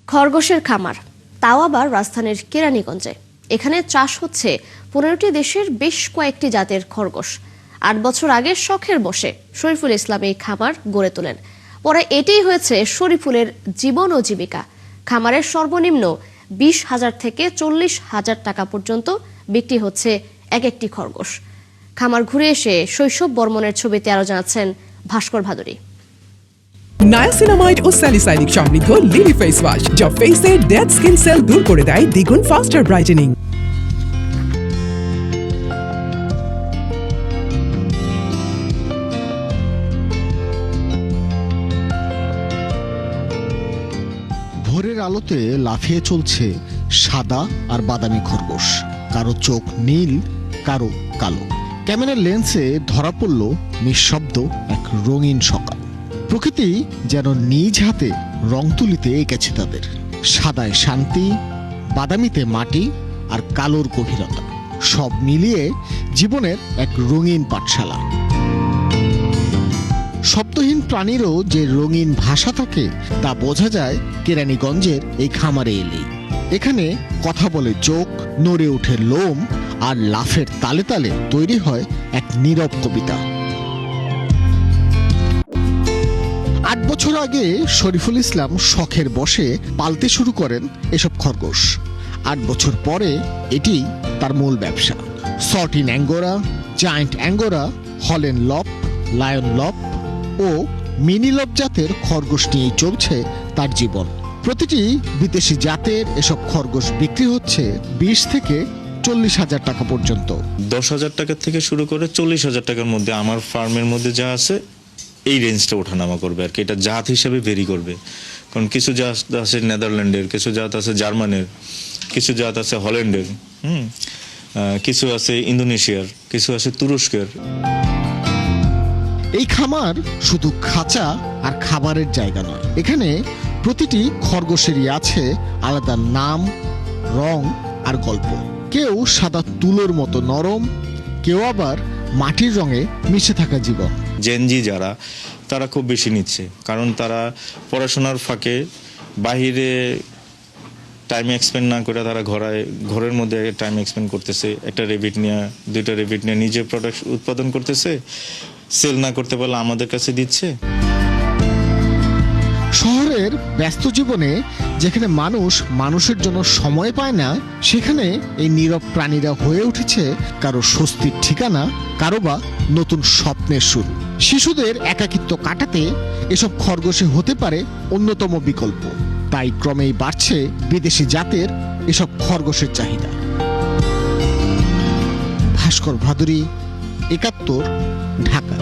খরগোশের খামার, তাও আবার রাজধানীর কেরানীগঞ্জে। এখানে চাষ হচ্ছে 15টি দেশের বেশ কয়েকটি জাতের খরগোশ। 8 বছর আগে শখের বসে শরীফুল ইসলাম এই খামার গড়ে তোলেন। পরে এটাই হয়েছে শরীফুলের জীবন ও জীবিকা। খামারের সর্বনিম্ন 20,000 থেকে 40,000 টাকা পর্যন্ত বিক্রি হচ্ছে এক একটি খরগোশ। খামার ঘুরে এসে শৈশব বর্মনের ছবিতে আরো জানাচ্ছেন ভাস্কর ভাদুরী। নায়াসিনামাইড ও স্যালিসাইলিক সমৃদ্ধ লিলি ফেস ওয়াশ যা ফেসের ডেড স্কিন সেল দূর করে দেয় দ্বিগুণ ফাস্টার ব্রাইটেনিং। ভোরের আলোতে লাফিয়ে চলছে সাদা আর বাদামি খরগোশ। কারো চোখ নীল, কারো কালো। ক্যামেরার লেন্সে ধরা পড়ল নিঃশব্দ এক রঙিন সকাল। প্রকৃতি যেন নিজ হাতে রং তুলিতে এঁকেছে তাদের। সাদায় শান্তি, বাদামিতে মাটি আর কালোর গভীরতা, সব মিলিয়ে জীবনের এক রঙিন পাঠশালা। শব্দহীন প্রাণীরও যে রঙিন ভাষা থাকে তা বোঝা যায় কেরানীগঞ্জের এই খামারে এলেই। এখানে কথা বলে চোখ, নড়ে ওঠে লোম, আর লাফের তালে তালে তৈরি হয় এক নীরব কবিতা। 8 বছর আগে শরীফুল ইসলাম শখের বসে পালতে শুরু করেন এসব খরগোশ। 8 বছর পরে এটি তার মূল ব্যবসা। Satin Angora, giant Angora, Holland lop, lion lop ও মিনি লপ জাতের খরগোশ নিয়েই চলছে তার জীবন। প্রতিটি বিদেশি জাতের এসব খরগোশ বিক্রি হচ্ছে 20 থেকে 40,000 টাকা পর্যন্ত। 10,000 টাকা থেকে শুরু করে 40,000 টাকার মধ্যে আমার ফার্মের মধ্যে যা আছে এই রেঞ্জটা ওঠানামা করবে আর কি। এটা জাত হিসেবে ভেরি করবে, কারণ কিছু জাত আছে নেদারল্যান্ডের, কিছু জাত আছে জার্মানের, কিছু জাত আছে হল্যান্ডের, কিছু আছে ইন্দোনেশিয়ার, কিছু আছে তুরস্কের। এই খামার শুধু খাঁচা আর খাবারের জায়গা নয়, এখানে প্রতিটি খরগোশেরই আছে আলাদা নাম, রং আর গল্প। কেউ সাদা তুলোর মতো নরম, কেউ আবার মাটির রঙে মিশে থাকা জীবন। জেনজি যারা, তারা খুব বেশি নিচ্ছে, কারণ তারা পড়াশোনার ফাঁকে বাহিরে টাইম এক্সপেন্ড না করে তারা ঘরের মধ্যে টাইম এক্সপেন্ড করতেছে। একটা রেবিট নিয়ে, 2টা রেবিট নিয়ে নিজে প্রোডাক্ট উৎপাদন করতেছে, সেল না করতে পারলে আমাদের কাছে দিচ্ছে। শহরের ব্যস্ত জীবনে যেখানে মানুষ মানুষের জন্য সময় পায় না, সেখানে এই নীরব প্রাণীরা হয়ে উঠেছে কারো স্বস্তির ঠিকানা, কারো বা নতুন স্বপ্নের শুরু। শিশুদের একাকিত্ব কাটাতে এসব খরগোশে হতে পারে অন্যতম বিকল্প। তাই ক্রমেই বাড়ছে বিদেশি জাতের এসব খরগোশের চাহিদা। ভাস্কর ভাদুরী, 71, ঢাকা।